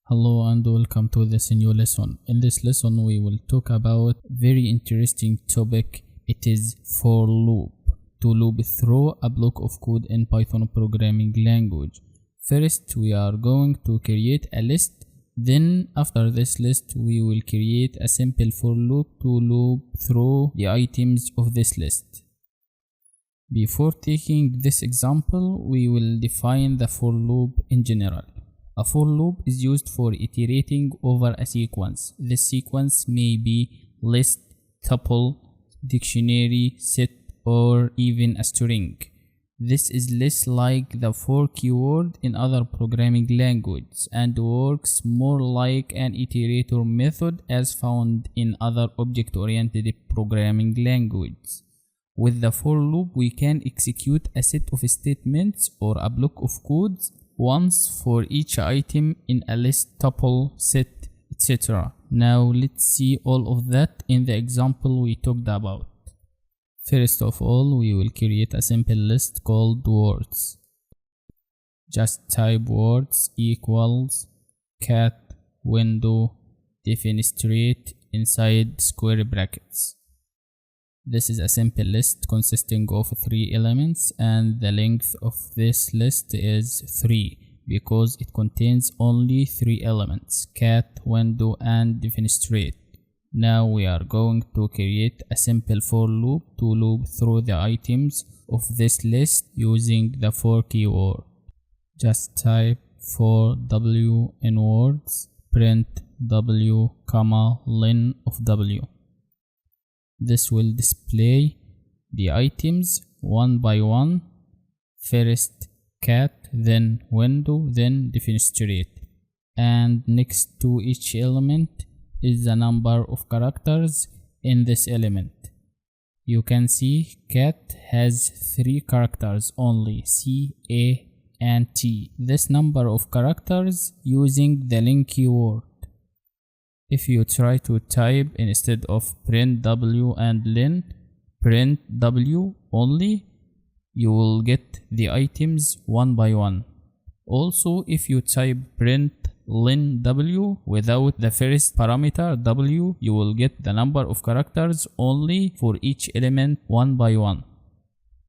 Hello and welcome to this new lesson. In this lesson we will talk about very interesting topic. It is for loop. To loop through a block of code in Python programming language. First we are going to create a list. Then after this list we will create a simple for loop to loop through the items of this list. Before taking this example, we will define the for loop in general. A for loop is used for iterating over a sequence. This sequence may be list, tuple, dictionary, set, or even a string. This is less like the for keyword in other programming languages and works more like an iterator method as found in other object-oriented programming languages. With the for loop, we can execute a set of statements or a block of codes once for each item in a list, tuple, set, etc. Now let's see all of that in the example we talked about. First of all, we will create a simple list called words. Just type words equals cat window defenestrate inside square brackets. This is a simple list consisting of 3 elements, and the length of this list is 3 because it contains only 3 elements: cat, window, and defenestrate. Now we are going to create a simple for loop to loop through the items of this list using the for keyword. Just type for w in words, print w, len of w. This will display the items one by one. First cat, then window, then defenestrate. And next to each element is the number of characters in this element. You can see cat has 3 characters only, C, A, and T. This number of characters using the len keyword. If you try to type instead of print w and len, print w only, you will get the items one by one. Also, if you type print len w without the first parameter w, you will get the number of characters only for each element one by one.